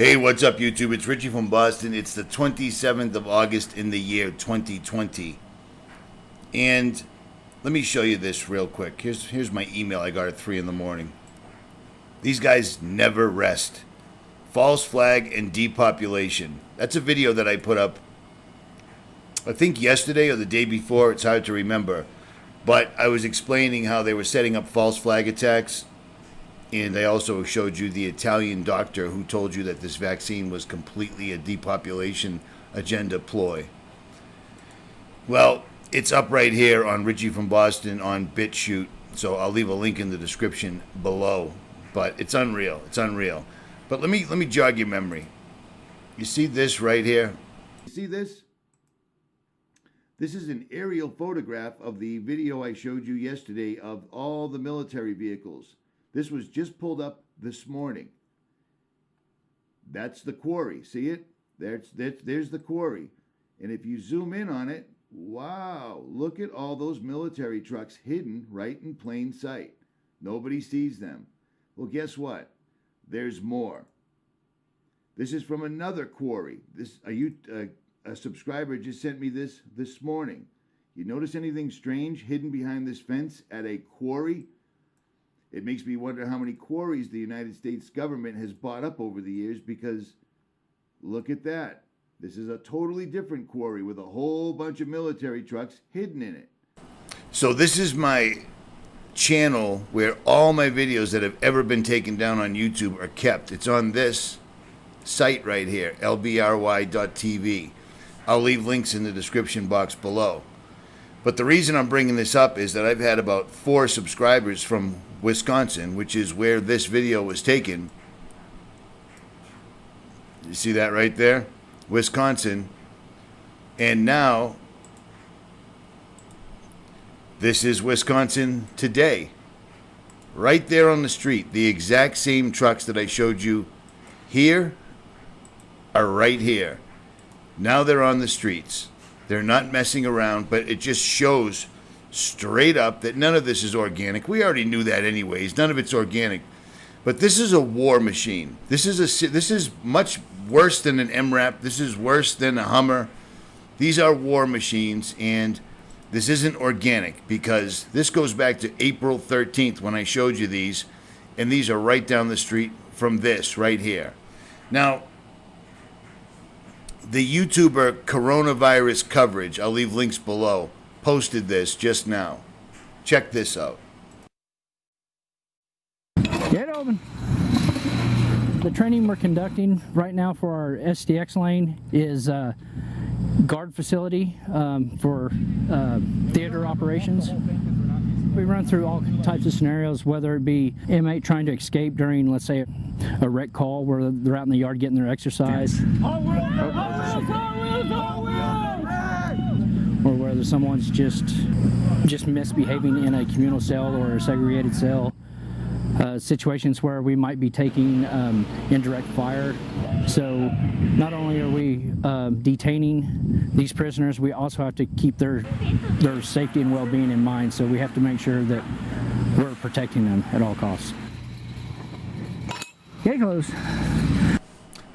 Hey, what's up, YouTube? It's Richie from Boston. It's the 27th of August in the year 2020. And let me show you this real quick. Here's my email I got at 3 in the morning. These guys never rest. False flag and depopulation. That's a video that I put up, I think yesterday or the day before. It's hard to remember. But I was explaining how they were setting up false flag attacks. And I also showed you the Italian doctor who told you that this vaccine was completely a depopulation agenda ploy. Well, it's up right here on Richie from Boston on BitChute. So I'll leave a link in the description below. But it's unreal. It's unreal. But let me jog your memory. You see this right here? You see this? This is an aerial photograph of the video I showed you yesterday of all the military vehicles. This was just pulled up this morning. That's the quarry. See it? There's the quarry. And if you zoom in on it, wow, look at all those military trucks hidden right in plain sight. Nobody sees them. Well, guess what? There's more. This is from another quarry. A subscriber just sent me this morning. You notice anything strange hidden behind this fence at a quarry? It makes me wonder how many quarries the United States government has bought up over the years, because look at that. This is a totally different quarry with a whole bunch of military trucks hidden in it. So this is my channel where all my videos that have ever been taken down on YouTube are kept. It's on this site right here, lbry.tv. I'll leave links in the description box below. But the reason I'm bringing this up is that I've had about 4 subscribers from Wisconsin, which is where this video was taken. You see that right there? Wisconsin. And now, this is Wisconsin today. Right there on the street. The exact same trucks that I showed you here are right here. Now they're on the streets. They're not messing around, but it just shows straight up that none of this is organic. We already knew that anyways. None of it's organic. But this is a war machine. This is much worse than an MRAP. This is worse than a Hummer. These are war machines, and this isn't organic, because this goes back to April 13th when I showed you these, and these are right down the street from this right here. Now, the YouTuber Coronavirus Coverage, I'll leave links below, posted this just now. Check this out. Get open. The training we're conducting right now for our SDX lane is a guard facility for theater operations. We run through all types of scenarios, whether it be inmate trying to escape during, let's say, a rec call where they're out in the yard getting their exercise. Or whether someone's just misbehaving in a communal cell or a segregated cell. Situations where we might be taking indirect fire. So not only are we detaining these prisoners, we also have to keep their safety and well-being in mind. So we have to make sure that we're protecting them at all costs. Get close.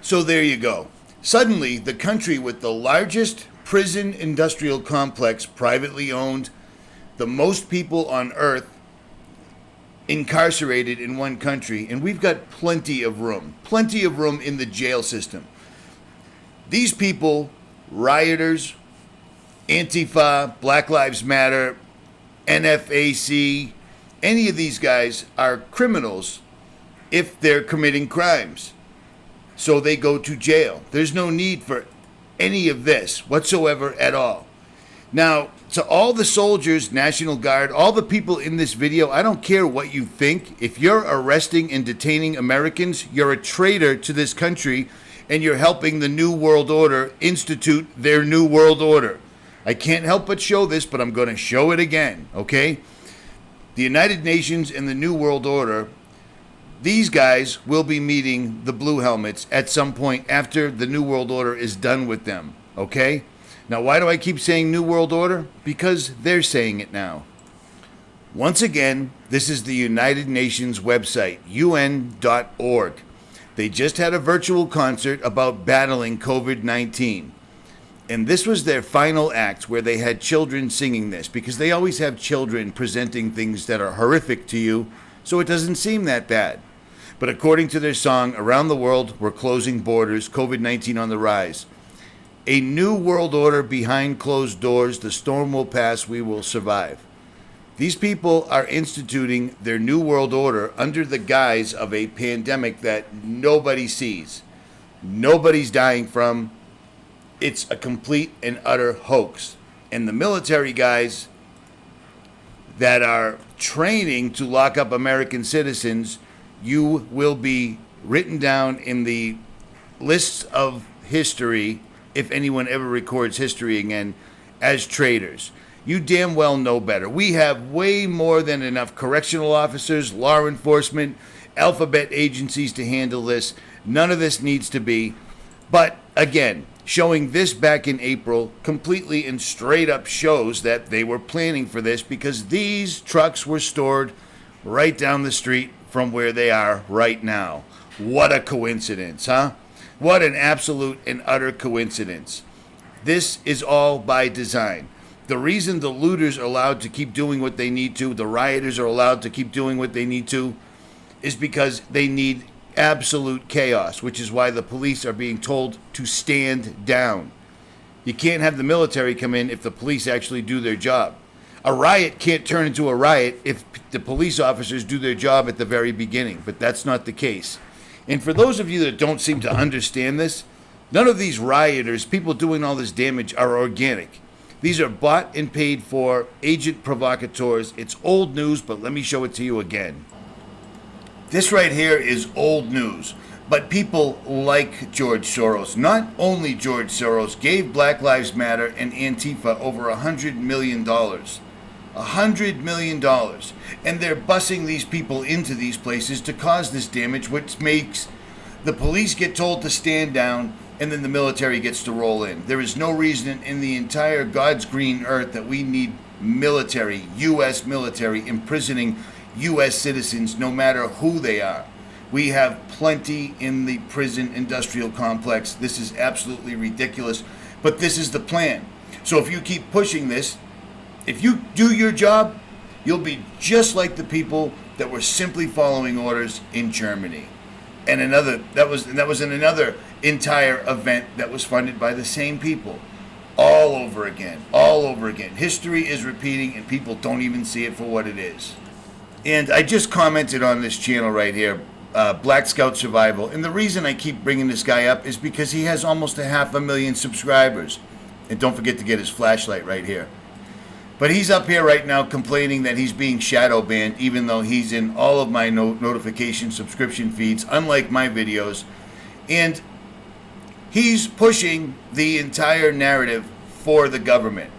So there you go. Suddenly, the country with the largest prison industrial complex, privately owned, the most people on earth incarcerated in one country, and we've got plenty of room in the jail system. These people, rioters, Antifa, Black Lives Matter, NFAC, any of these guys are criminals if they're committing crimes. So they go to jail. There's no need for any of this whatsoever at all. Now, to all the soldiers, National Guard, all the people in this video, I don't care what you think. If you're arresting and detaining Americans, you're a traitor to this country, and you're helping the New World Order institute their New World Order. I can't help but show this, but I'm going to show it again, okay? The United Nations and the New World Order, these guys will be meeting the Blue Helmets at some point after the New World Order is done with them, okay? Now, why do I keep saying New World Order? Because they're saying it now. Once again, this is the United Nations website, un.org. They just had a virtual concert about battling COVID-19. And this was their final act where they had children singing this, because they always have children presenting things that are horrific to you, so it doesn't seem that bad. But according to their song, around the world, we're closing borders, COVID-19 on the rise. A new world order behind closed doors, the storm will pass, we will survive. These people are instituting their new world order under the guise of a pandemic that nobody sees, nobody's dying from. It's a complete and utter hoax. And the military guys that are training to lock up American citizens, you will be written down in the lists of history, if anyone ever records history again, as traitors. You damn well know better. We have way more than enough correctional officers, law enforcement, alphabet agencies to handle this. None of this needs to be. But again, showing this back in April completely and straight up shows that they were planning for this, because these trucks were stored right down the street from where they are right now. What a coincidence, huh? What an absolute and utter coincidence. This is all by design. The reason the looters are allowed to keep doing what they need to, the rioters are allowed to keep doing what they need to, is because they need absolute chaos, which is why the police are being told to stand down. You can't have the military come in if the police actually do their job. A riot can't turn into a riot if the police officers do their job at the very beginning, but that's not the case. And for those of you that don't seem to understand this, none of these rioters, people doing all this damage, are organic. These are bought and paid for agent provocateurs. It's old news, but let me show it to you again. This right here is old news, but people like George Soros, not only George Soros, gave Black Lives Matter and Antifa over $100 million. $100 million. And they're busing these people into these places to cause this damage, which makes the police get told to stand down, and then the military gets to roll in. There is no reason in the entire God's green earth that we need military, U.S. military, imprisoning U.S. citizens, no matter who they are. We have plenty in the prison industrial complex. This is absolutely ridiculous, but this is the plan. So if you keep pushing this, if you do your job, you'll be just like the people that were simply following orders in Germany. And that was in another entire event that was funded by the same people. All over again. History is repeating, and people don't even see it for what it is. And I just commented on this channel right here, Black Scout Survival. And the reason I keep bringing this guy up is because he has almost 500,000 subscribers. And don't forget to get his flashlight right here. But he's up here right now complaining that he's being shadow banned, even though he's in all of my notification subscription feeds, unlike my videos. And he's pushing the entire narrative for the government.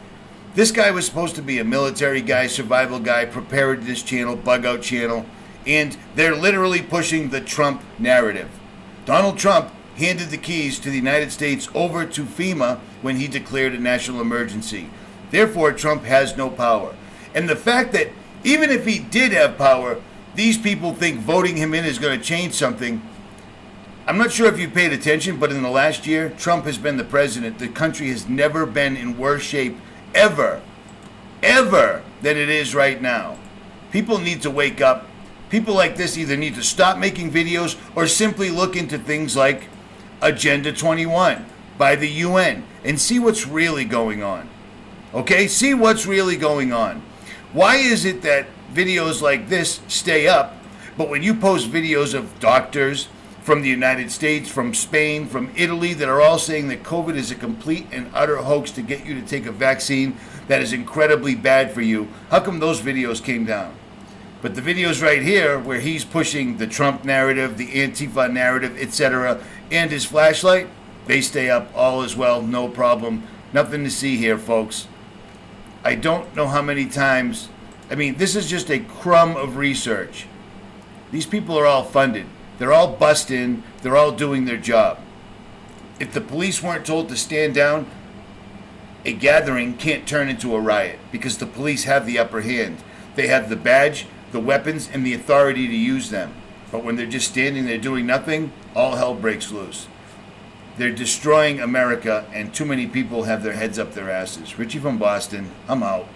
This guy was supposed to be a military guy, survival guy, preparedness channel, bug out channel, and they're literally pushing the Trump narrative. Donald Trump handed the keys to the United States over to FEMA when he declared a national emergency. Therefore, Trump has no power. And the fact that even if he did have power, these people think voting him in is going to change something. I'm not sure if you paid attention, but in the last year, Trump has been the president. The country has never been in worse shape ever than it is right now. People need to wake up. People like this either need to stop making videos or simply look into things like Agenda 21 by the UN and see what's really going on. Okay, see what's really going on. Why is it that videos like this stay up, but when you post videos of doctors from the United States, from Spain, from Italy, that are all saying that COVID is a complete and utter hoax to get you to take a vaccine that is incredibly bad for you, how come those videos came down? But the videos right here, where he's pushing the Trump narrative, the Antifa narrative, etc., and his flashlight, they stay up all as well, no problem. Nothing to see here, folks. I don't know how many times, this is just a crumb of research. These people are all funded. They're all bussed in. They're all doing their job. If the police weren't told to stand down, a gathering can't turn into a riot because the police have the upper hand. They have the badge, the weapons, and the authority to use them. But when they're just standing there doing nothing, all hell breaks loose. They're destroying America, and too many people have their heads up their asses. Richie from Boston, I'm out.